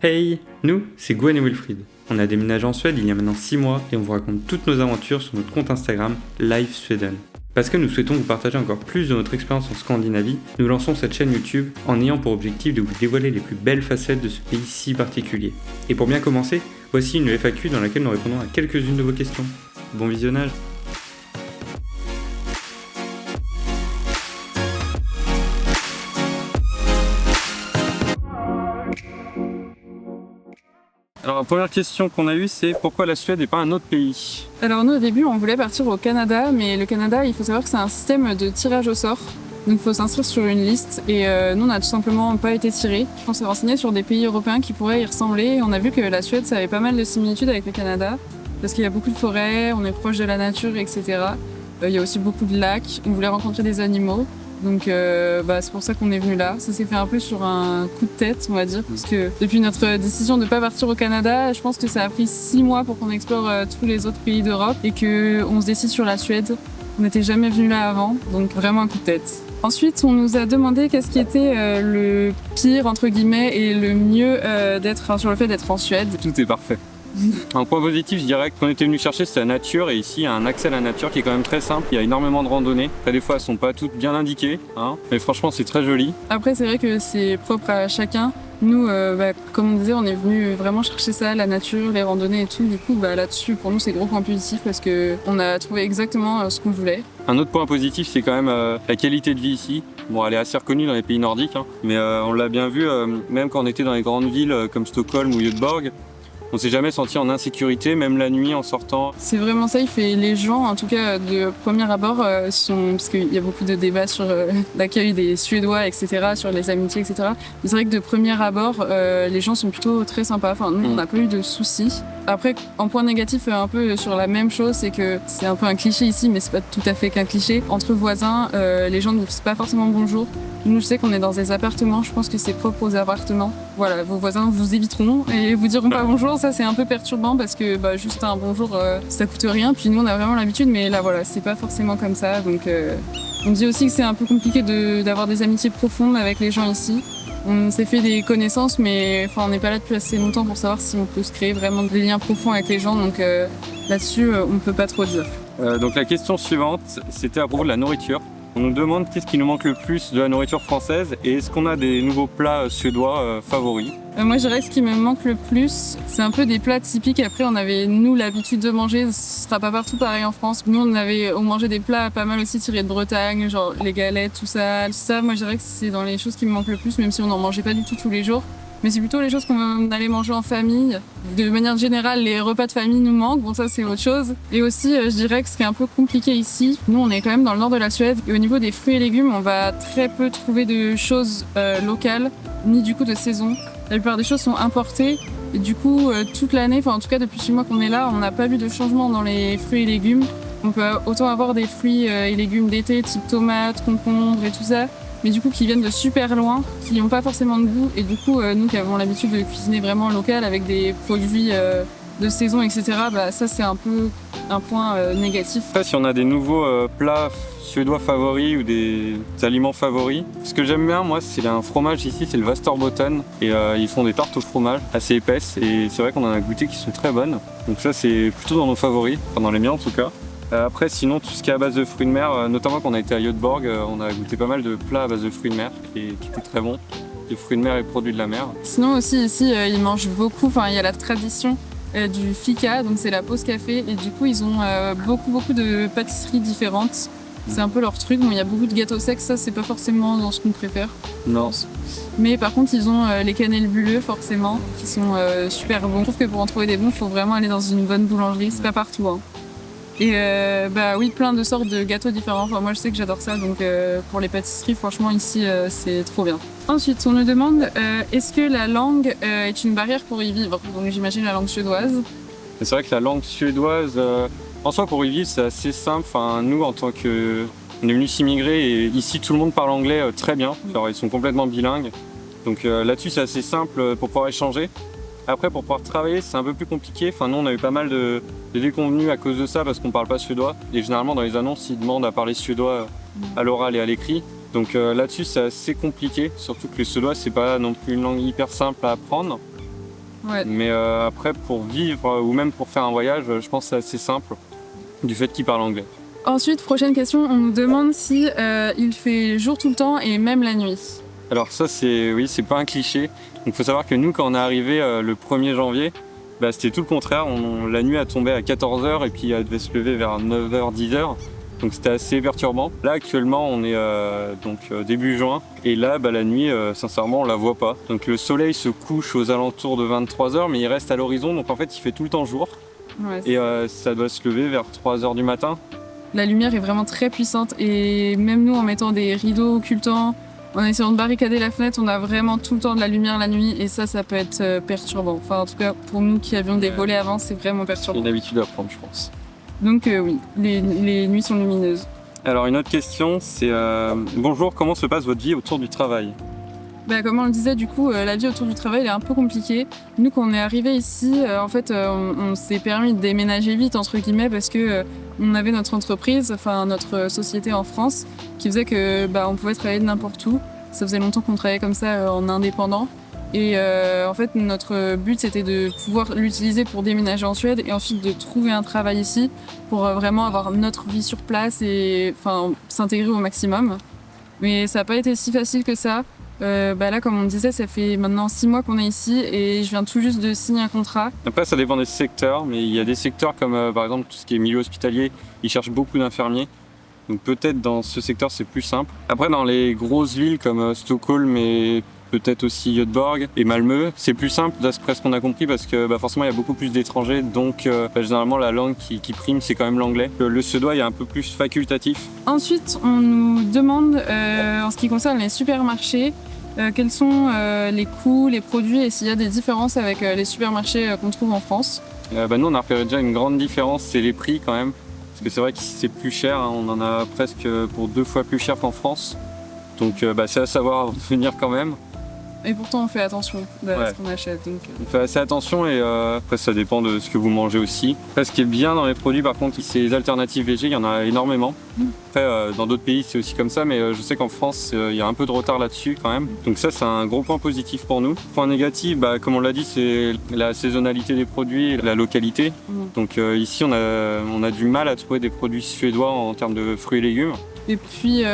Hey, nous, c'est Gwen et Wilfried. On a déménagé en Suède il y a maintenant 6 mois et on vous raconte toutes nos aventures sur notre compte Instagram Live Sweden. Parce que nous souhaitons vous partager encore plus de notre expérience en Scandinavie, nous lançons cette chaîne YouTube en ayant pour objectif de vous dévoiler les plus belles facettes de ce pays si particulier. Et pour bien commencer, voici une FAQ dans laquelle nous répondons à quelques-unes de vos questions. Bon visionnage! Alors la première question qu'on a eue, c'est pourquoi la Suède et pas un autre pays? Alors nous au début on voulait partir au Canada, mais le Canada il faut savoir que c'est un système de tirage au sort. Donc il faut s'inscrire sur une liste et nous on n'a tout simplement pas été tirés. On s'est renseigné sur des pays européens qui pourraient y ressembler et on a vu que la Suède ça avait pas mal de similitudes avec le Canada parce qu'il y a beaucoup de forêts, on est proche de la nature, etc. Il y a aussi beaucoup de lacs, on voulait rencontrer des animaux. Donc c'est pour ça qu'on est venu là. Ça s'est fait un peu sur un coup de tête, on va dire, parce que depuis notre décision de ne pas partir au Canada, je pense que ça a pris 6 mois pour qu'on explore tous les autres pays d'Europe et qu'on se décide sur la Suède. On n'était jamais venu là avant, donc vraiment un coup de tête. Ensuite, on nous a demandé qu'est-ce qui était le pire, entre guillemets, et le mieux sur le fait d'être en Suède. Tout est parfait. Un point positif, je dirais que qu'on était venu chercher, c'est la nature, et ici il y a un accès à la nature qui est quand même très simple. Il y a énormément de randonnées. Après, des fois elles sont pas toutes bien indiquées, mais franchement c'est très joli. Après c'est vrai que c'est propre à chacun. Nous, comme on disait, on est venu vraiment chercher ça, la nature, les randonnées et tout. Du coup, là-dessus, pour nous, c'est gros point positif parce qu'on a trouvé exactement ce qu'on voulait. Un autre point positif, c'est quand même la qualité de vie ici. Bon, elle est assez reconnue dans les pays nordiques, mais on l'a bien vu, même quand on était dans les grandes villes comme Stockholm ou Göteborg. On s'est jamais senti en insécurité, même la nuit en sortant. C'est vraiment ça, les gens, en tout cas de premier abord, parce qu'il y a beaucoup de débats sur l'accueil des Suédois, etc., sur les amitiés, etc. Mais c'est vrai que de premier abord, les gens sont plutôt très sympas. Enfin, nous, on n'a pas eu de soucis. Après, en point négatif, un peu sur la même chose, c'est que c'est un peu un cliché ici, mais c'est pas tout à fait qu'un cliché. Entre voisins, les gens ne vous disent pas forcément bonjour. Nous, je sais qu'on est dans des appartements, je pense que c'est propre aux appartements. Voilà, vos voisins vous éviteront et vous diront pas bonjour. Ça, c'est un peu perturbant parce que juste un bonjour, ça coûte rien. Puis nous, on a vraiment l'habitude, mais là, voilà, c'est pas forcément comme ça. Donc, on dit aussi que c'est un peu compliqué d'avoir des amitiés profondes avec les gens ici. On s'est fait des connaissances, mais on n'est pas là depuis assez longtemps pour savoir si on peut se créer vraiment des liens profonds avec les gens. Donc là-dessus, on ne peut pas trop dire. Donc la question suivante, c'était à propos de la nourriture. On nous demande qu'est-ce qui nous manque le plus de la nourriture française et est-ce qu'on a des nouveaux plats suédois favoris? Moi, je dirais que ce qui me manque le plus, c'est un peu des plats typiques. Après, on avait, nous, l'habitude de manger. Ce sera pas partout pareil en France. Nous, on mangeait des plats pas mal aussi tirés de Bretagne, genre les galettes, tout ça. Ça, moi, je dirais que c'est dans les choses qui me manquent le plus, même si on n'en mangeait pas du tout tous les jours. Mais c'est plutôt les choses qu'on allait manger en famille. De manière générale, les repas de famille nous manquent. Bon, ça, c'est autre chose. Et aussi, je dirais que ce qui est un peu compliqué ici, nous, on est quand même dans le nord de la Suède. Et au niveau des fruits et légumes, on va très peu trouver de choses locales, ni du coup de saison. La plupart des choses sont importées. Et du coup, toute l'année, en tout cas depuis 6 mois qu'on est là, on n'a pas vu de changement dans les fruits et légumes. On peut autant avoir des fruits et légumes d'été, type tomates, concombres et tout ça, mais du coup qui viennent de super loin, qui n'ont pas forcément de goût. Et du coup, nous qui avons l'habitude de cuisiner vraiment local avec des produits de saison, etc., ça c'est un peu un point négatif. Après, si on a des nouveaux plats suédois favoris ou des aliments favoris, ce que j'aime bien, moi, c'est un fromage ici, c'est le Västerbotten, et ils font des tartes au fromage assez épaisses, et c'est vrai qu'on en a goûté qui sont très bonnes. Donc ça, c'est plutôt dans nos favoris, enfin dans les miens en tout cas. Après, sinon, tout ce qui est à base de fruits de mer, notamment quand on a été à Göteborg, on a goûté pas mal de plats à base de fruits de mer et qui étaient très bons. Des fruits de mer et produits de la mer. Sinon aussi ici, ils mangent beaucoup, il y a la tradition du fika, donc c'est la pause café, et du coup ils ont beaucoup de pâtisseries différentes. C'est un peu leur truc. Bon, il y a beaucoup de gâteaux secs, ça c'est pas forcément dans ce qu'on préfère. Non. Mais par contre, ils ont les cannelles bulleux forcément, qui sont super bons. Je trouve que pour en trouver des bons, il faut vraiment aller dans une bonne boulangerie, c'est pas partout. Et oui, plein de sortes de gâteaux différents. Moi, je sais que j'adore ça, donc pour les pâtisseries, franchement, ici, c'est trop bien. Ensuite, on nous demande est-ce que la langue est une barrière pour y vivre? Donc, j'imagine la langue suédoise. C'est vrai que la langue suédoise, en soi, pour y vivre, c'est assez simple. Nous, en tant que... On est venus s'immigrer et ici, tout le monde parle anglais très bien. Alors, ils sont complètement bilingues. Donc là-dessus, c'est assez simple pour pouvoir échanger. Après, pour pouvoir travailler, c'est un peu plus compliqué. Nous, on a eu pas mal de déconvenus à cause de ça parce qu'on parle pas suédois. Et généralement, dans les annonces, ils demandent à parler suédois à l'oral et à l'écrit. Donc là-dessus, c'est assez compliqué. Surtout que le suédois, c'est pas non plus une langue hyper simple à apprendre. Ouais. Mais après, pour vivre ou même pour faire un voyage, je pense que c'est assez simple du fait qu'ils parlent anglais. Ensuite, prochaine question, on nous demande si il fait jour tout le temps et même la nuit. Alors ça, c'est pas un cliché. Donc il faut savoir que nous, quand on est arrivé le 1er janvier, c'était tout le contraire. La nuit a tombé à 14h et puis elle devait se lever vers 9h, 10h. Donc c'était assez perturbant. Là, actuellement, on est début juin. Et là, la nuit, sincèrement, on la voit pas. Donc le soleil se couche aux alentours de 23h, mais il reste à l'horizon. Donc en fait, il fait tout le temps jour. Ouais, Et ça doit se lever vers 3h du matin. La lumière est vraiment très puissante et même nous, en mettant des rideaux occultants, en essayant de barricader la fenêtre, on a vraiment tout le temps de la lumière la nuit et ça peut être perturbant. Enfin, en tout cas, pour nous qui avions des volets avant, c'est vraiment perturbant. C'est une habitude à prendre, je pense. Donc oui, les nuits sont lumineuses. Alors une autre question, c'est bonjour, comment se passe votre vie autour du travail ? Comme on le disait, du coup, la vie autour du travail elle est un peu compliquée. Nous, quand on est arrivé ici, on s'est permis de déménager vite, entre guillemets, parce que on avait notre entreprise, enfin notre société en France, qui faisait que on pouvait travailler de n'importe où. Ça faisait longtemps qu'on travaillait comme ça en indépendant. Et en fait, notre but, c'était de pouvoir l'utiliser pour déménager en Suède et ensuite de trouver un travail ici pour vraiment avoir notre vie sur place et s'intégrer au maximum. Mais ça n'a pas été si facile que ça. Là, comme on disait, ça fait maintenant 6 mois qu'on est ici et je viens tout juste de signer un contrat. Après, ça dépend des secteurs, mais il y a des secteurs comme par exemple tout ce qui est milieu hospitalier, ils cherchent beaucoup d'infirmiers. Donc peut-être dans ce secteur, c'est plus simple. Après, dans les grosses villes comme Stockholm et peut-être aussi Göteborg et Malmö, c'est plus simple d'après ce qu'on a compris parce que forcément il y a beaucoup plus d'étrangers, donc généralement la langue qui prime c'est quand même l'anglais. Le suédois est un peu plus facultatif. Ensuite, on nous demande en ce qui concerne les supermarchés, quels sont les coûts, les produits et s'il y a des différences avec les supermarchés qu'on trouve en France. Nous on a repéré déjà une grande différence, c'est les prix quand même. Parce que c'est vrai que c'est plus cher, hein, on en a presque pour 2 fois plus cher qu'en France. Donc c'est à savoir venir quand même. Et pourtant on fait attention à ce qu'on achète. Donc... On fait assez attention et après ça dépend de ce que vous mangez aussi. Après, ce qui est bien dans les produits par contre, c'est les alternatives végé, il y en a énormément. Après dans d'autres pays c'est aussi comme ça, mais je sais qu'en France il y a un peu de retard là-dessus quand même. Donc ça c'est un gros point positif pour nous. Point négatif, comme on l'a dit, c'est la saisonnalité des produits et la localité. Donc ici on a du mal à trouver des produits suédois en termes de fruits et légumes. Et puis,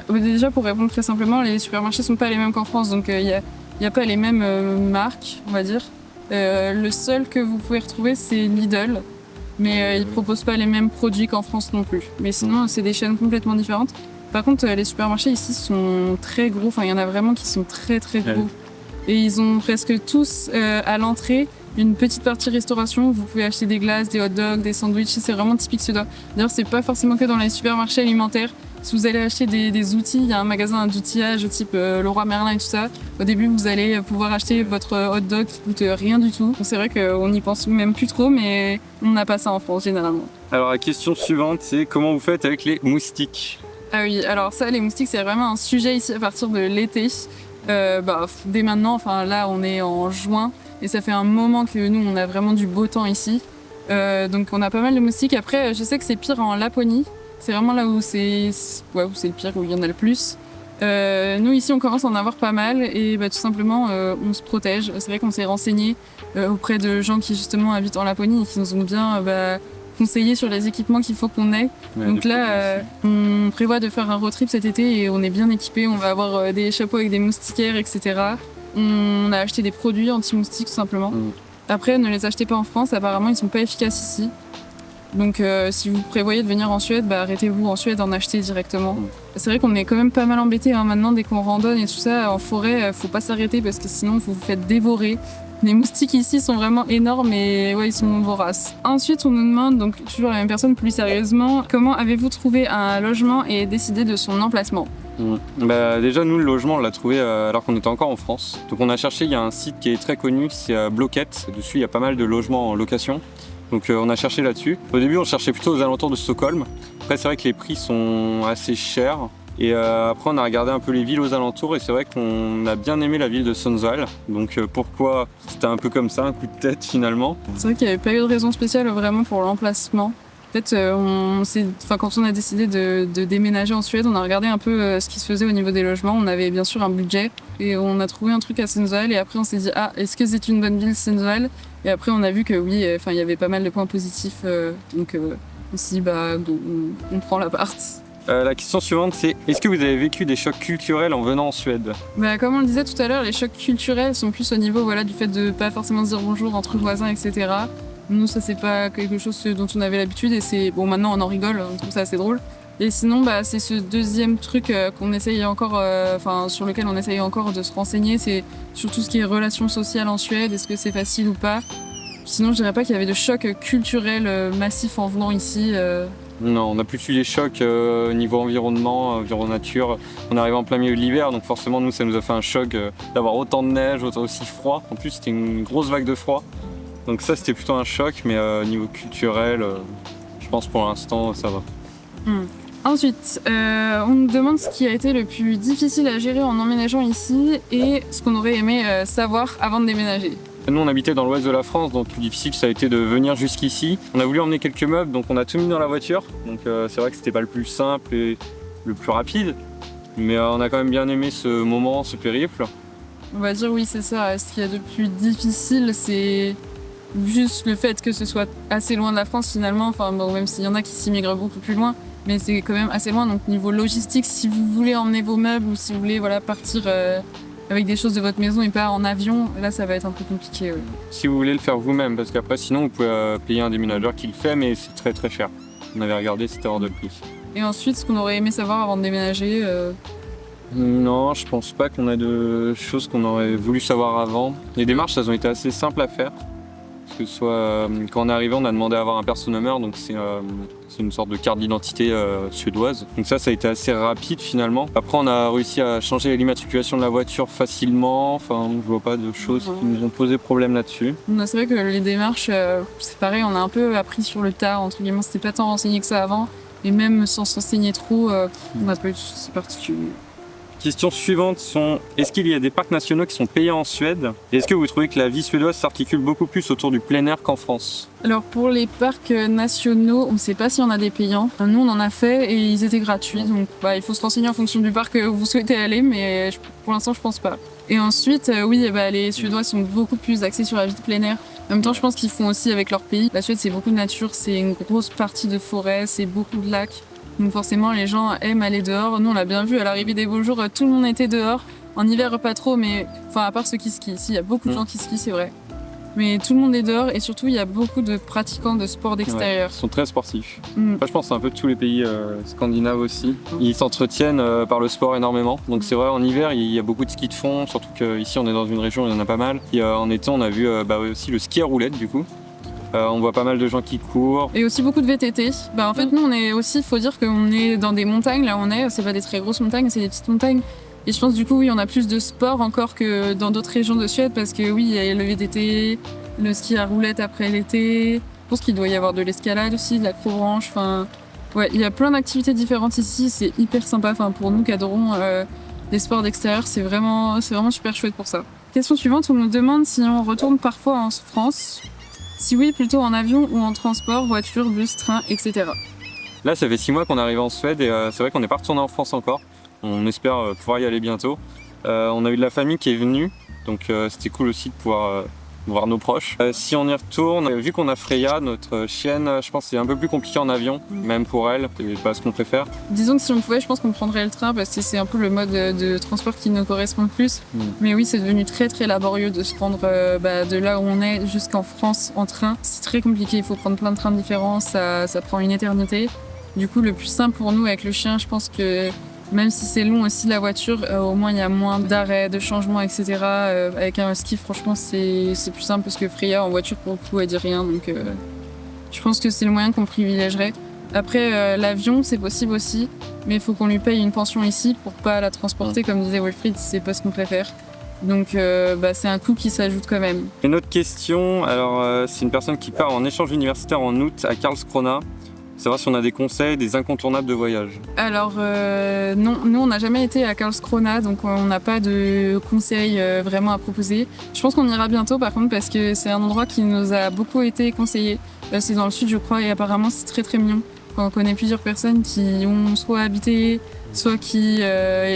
déjà pour répondre très simplement, les supermarchés sont pas les mêmes qu'en France, donc il y a pas les mêmes marques, on va dire. Le seul que vous pouvez retrouver, c'est Lidl, mais ils proposent pas les mêmes produits qu'en France non plus. Mais sinon, c'est des chaînes complètement différentes. Par contre, les supermarchés ici sont très gros, enfin il y en a vraiment qui sont très très gros. Et ils ont presque tous à l'entrée une petite partie restauration où vous pouvez acheter des glaces, des hot dogs, des sandwichs, c'est vraiment typique suédois. D'ailleurs, c'est pas forcément que dans les supermarchés alimentaires. Si vous allez acheter des outils, il y a un magasin d'outillage type Leroy Merlin et tout ça. Au début, vous allez pouvoir acheter votre hot dog qui coûte rien du tout. C'est vrai qu'on n'y pense même plus trop, mais on n'a pas ça en France généralement. Alors la question suivante, c'est comment vous faites avec les moustiques ? Ah oui, alors ça, les moustiques, c'est vraiment un sujet ici à partir de l'été. Dès maintenant, là, on est en juin. Et ça fait un moment que nous, on a vraiment du beau temps ici. Donc on a pas mal de moustiques. Après, je sais que c'est pire en Laponie. C'est vraiment là où c'est le pire, où il y en a le plus. Nous, ici, on commence à en avoir pas mal. Et tout simplement, on se protège. C'est vrai qu'on s'est renseigné auprès de gens qui, justement, habitent en Laponie et qui nous ont bien conseillé sur les équipements qu'il faut qu'on ait. Donc là, on prévoit de faire un road trip cet été et on est bien équipés. On va avoir des chapeaux avec des moustiquaires, etc. On a acheté des produits anti-moustiques tout simplement. Après, ne les achetez pas en France, apparemment ils sont pas efficaces ici. Donc si vous prévoyez de venir en Suède, arrêtez-vous en Suède d'en acheter directement. C'est vrai qu'on est quand même pas mal embêtés maintenant dès qu'on randonne et tout ça en forêt, faut pas s'arrêter parce que sinon vous vous faites dévorer. Les moustiques ici sont vraiment énormes et ils sont voraces. Ensuite, on nous demande, donc toujours la même personne plus sérieusement, comment avez-vous trouvé un logement et décidé de son emplacement ? Déjà nous le logement on l'a trouvé alors qu'on était encore en France. Donc on a cherché, il y a un site qui est très connu, c'est Blocket. Dessus il y a pas mal de logements en location. Donc on a cherché là-dessus. Au début on cherchait plutôt aux alentours de Stockholm. Après c'est vrai que les prix sont assez chers. Et après on a regardé un peu les villes aux alentours et c'est vrai qu'on a bien aimé la ville de Sundsvall. Donc pourquoi c'était un peu comme ça, un coup de tête finalement. C'est vrai qu'il n'y avait pas eu de raison spéciale vraiment pour l'emplacement. En fait, quand on a décidé de déménager en Suède, on a regardé un peu ce qui se faisait au niveau des logements. On avait bien sûr un budget et on a trouvé un truc à Sundsvall. Et après, on s'est dit, est-ce que c'est une bonne ville, Sundsvall? Et après, on a vu que oui, il y avait pas mal de points positifs. Donc, on s'est dit, on prend l'appart. La question suivante, c'est est-ce que vous avez vécu des chocs culturels en venant en Suède? Comme on le disait tout à l'heure, les chocs culturels sont plus au niveau du fait de pas forcément se dire bonjour entre voisins, etc. Nous, ça, c'est pas quelque chose dont on avait l'habitude et c'est bon, maintenant on en rigole, on trouve ça assez drôle. Et sinon, c'est ce deuxième truc qu'on essaye encore, sur lequel on essaye encore de se renseigner, c'est sur tout ce qui est relations sociales en Suède, est-ce que c'est facile ou pas. Sinon, je dirais pas qu'il y avait de choc culturel massif en venant ici. Non, on a plus eu des chocs niveau environnement, nature. On arrive en plein milieu de l'hiver, donc forcément, nous, ça nous a fait un choc d'avoir autant de neige, autant aussi froid. En plus, c'était une grosse vague de froid. Donc ça, c'était plutôt un choc, mais niveau culturel, je pense pour l'instant, ça va. Ensuite, on nous demande ce qui a été le plus difficile à gérer en emménageant ici et ce qu'on aurait aimé savoir avant de déménager. Nous, on habitait dans l'ouest de la France, donc le plus difficile, ça a été de venir jusqu'ici. On a voulu emmener quelques meubles, donc on a tout mis dans la voiture. Donc c'est vrai que c'était pas le plus simple et le plus rapide, mais on a quand même bien aimé ce moment, ce périple. On va dire oui, c'est ça. Ce qu'il y a de plus difficile, c'est juste le fait que ce soit assez loin de la France finalement. Même s'il y en a qui s'immigrent beaucoup plus loin, mais c'est quand même assez loin. Donc niveau logistique, si vous voulez emmener vos meubles ou si vous voulez partir avec des choses de votre maison et pas en avion, là ça va être un peu compliqué. Si vous voulez le faire vous-même, parce qu'après sinon vous pouvez payer un déménageur qui le fait, mais c'est très très cher. On avait regardé, c'était hors de prix. Et ensuite, ce qu'on aurait aimé savoir avant de déménager Non, je pense pas qu'on a de choses qu'on aurait voulu savoir avant. Les démarches, elles ont été assez simples à faire. Que ce soit quand on est arrivé, on a demandé à avoir un personnummer, donc c'est une sorte de carte d'identité suédoise. Donc ça a été assez rapide finalement. Après, on a réussi à changer l'immatriculation de la voiture facilement. Je vois pas de choses qui nous ont posé problème là-dessus. C'est vrai que les démarches, c'est pareil, on a un peu appris sur le tas, entre guillemets, c'était pas tant renseigné que ça avant. Et même sans se renseigner trop, on n'a pas eu de soucis particuliers. Questions suivantes sont est-ce qu'il y a des parcs nationaux qui sont payants en Suède? Et est-ce que vous trouvez que la vie suédoise s'articule beaucoup plus autour du plein air qu'en France? Alors pour les parcs nationaux, on ne sait pas s'il y en a des payants. Nous on en a fait et ils étaient gratuits, donc il faut se renseigner en fonction du parc où vous souhaitez aller, mais pour l'instant je pense pas. Et ensuite, les Suédois sont beaucoup plus axés sur la vie de plein air. En même temps, je pense qu'ils font aussi avec leur pays. La Suède, c'est beaucoup de nature, c'est une grosse partie de forêt, c'est beaucoup de lacs. Donc forcément, les gens aiment aller dehors. Nous, on l'a bien vu à l'arrivée des beaux jours, tout le monde était dehors. En hiver, pas trop, mais à part ceux qui skient. Ici, il y a beaucoup de gens qui skient, c'est vrai. Mais tout le monde est dehors et surtout, il y a beaucoup de pratiquants de sport d'extérieur. Ils sont très sportifs. Je pense que c'est un peu de tous les pays scandinaves aussi. Ils s'entretiennent par le sport énormément. Donc c'est vrai, en hiver, il y a beaucoup de ski de fond, surtout qu'ici, on est dans une région où il y en a pas mal. Et en été, on a vu aussi le ski à roulettes, du coup. On voit pas mal de gens qui courent. Et aussi beaucoup de VTT. En fait, nous, on est aussi, faut dire qu'on est dans des montagnes. Là, c'est pas des très grosses montagnes, c'est des petites montagnes. Et je pense, du coup, oui, on a plus de sport encore que dans d'autres régions de Suède parce que, oui, il y a le VTT, le ski à roulettes après l'été. Je pense qu'il doit y avoir de l'escalade aussi, de l'acrobranche. Il y a plein d'activités différentes ici. C'est hyper sympa. Pour nous qui adorons les sports d'extérieur, c'est vraiment super chouette pour ça. Question suivante, on nous demande si on retourne parfois en France. Si oui, plutôt en avion ou en transport, voiture, bus, train, etc. Là, ça fait 6 mois qu'on est arrivé en Suède et c'est vrai qu'on n'est pas retourné en France encore. On espère pouvoir y aller bientôt. On a eu de la famille qui est venue, donc c'était cool aussi de pouvoir voir nos proches. Si on y retourne, vu qu'on a Freya, notre chienne, je pense que c'est un peu plus compliqué en avion, même pour elle, c'est pas ce qu'on préfère. Disons que si on pouvait, je pense qu'on prendrait le train parce que c'est un peu le mode de transport qui nous correspond le plus. Mais oui, c'est devenu très très laborieux de se rendre de là où on est jusqu'en France en train. C'est très compliqué, il faut prendre plein de trains différents, ça prend une éternité. Du coup, le plus simple pour nous avec le chien, je pense que même si c'est long aussi la voiture, au moins il y a moins d'arrêts, de changements, etc. Avec un husky, franchement, c'est plus simple parce que Freya en voiture, pour le coup, elle dit rien. Donc je pense que c'est le moyen qu'on privilégierait. Après, l'avion, c'est possible aussi, mais il faut qu'on lui paye une pension ici pour pas la transporter, comme disait Wilfried, c'est pas ce qu'on préfère. Donc c'est un coût qui s'ajoute quand même. Une autre question, alors c'est une personne qui part en échange universitaire en août à Karlskrona. Savoir si on a des conseils, des incontournables de voyage. Alors non, nous on n'a jamais été à Karlskrona, donc on n'a pas de conseils vraiment à proposer. Je pense qu'on ira bientôt par contre parce que c'est un endroit qui nous a beaucoup été conseillé. C'est dans le sud je crois et apparemment c'est très très mignon. On connaît plusieurs personnes qui ont soit habité, soit qui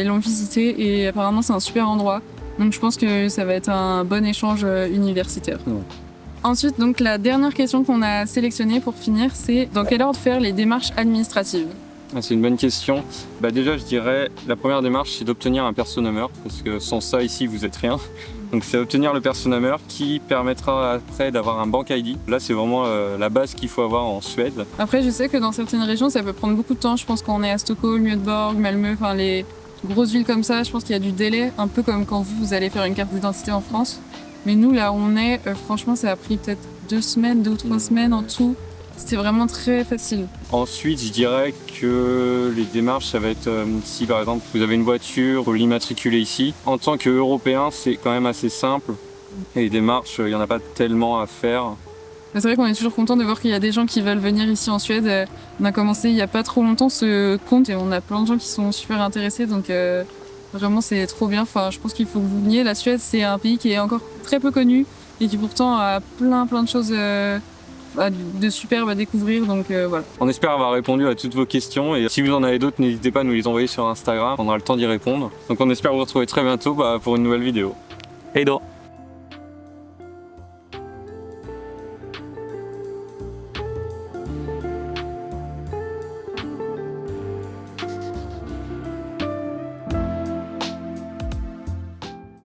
l'ont visité et apparemment c'est un super endroit. Donc je pense que ça va être un bon échange universitaire. Ouais. Ensuite, donc la dernière question qu'on a sélectionnée pour finir, c'est dans quel ordre faire les démarches administratives? C'est une bonne question. Déjà, je dirais, la première démarche, c'est d'obtenir un personnummer, parce que sans ça, ici, vous êtes rien. Donc, c'est obtenir le personnummer qui permettra après d'avoir un bank ID. Là, c'est vraiment la base qu'il faut avoir en Suède. Après, je sais que dans certaines régions, ça peut prendre beaucoup de temps. Je pense qu'on est à Stockholm, Göteborg, Malmö, enfin les grosses villes comme ça, je pense qu'il y a du délai, un peu comme quand vous allez faire une carte d'identité en France. Mais nous, là où on est, franchement, ça a pris peut-être 2 semaines, 2 ou 3 semaines en tout. C'était vraiment très facile. Ensuite, je dirais que les démarches, ça va être si par exemple vous avez une voiture, vous l'immatriculez ici. En tant qu'Européen, c'est quand même assez simple. Et les démarches, il n'y en a pas tellement à faire. C'est vrai qu'on est toujours content de voir qu'il y a des gens qui veulent venir ici en Suède. On a commencé il n'y a pas trop longtemps ce compte et on a plein de gens qui sont super intéressés. Donc vraiment, c'est trop bien. Enfin, je pense qu'il faut que vous veniez. La Suède, c'est un pays qui est encore très peu connu et qui pourtant a plein de choses de superbes à découvrir. Donc voilà. On espère avoir répondu à toutes vos questions et si vous en avez d'autres, n'hésitez pas à nous les envoyer sur Instagram. On aura le temps d'y répondre. Donc on espère vous retrouver très bientôt pour une nouvelle vidéo. Hej då!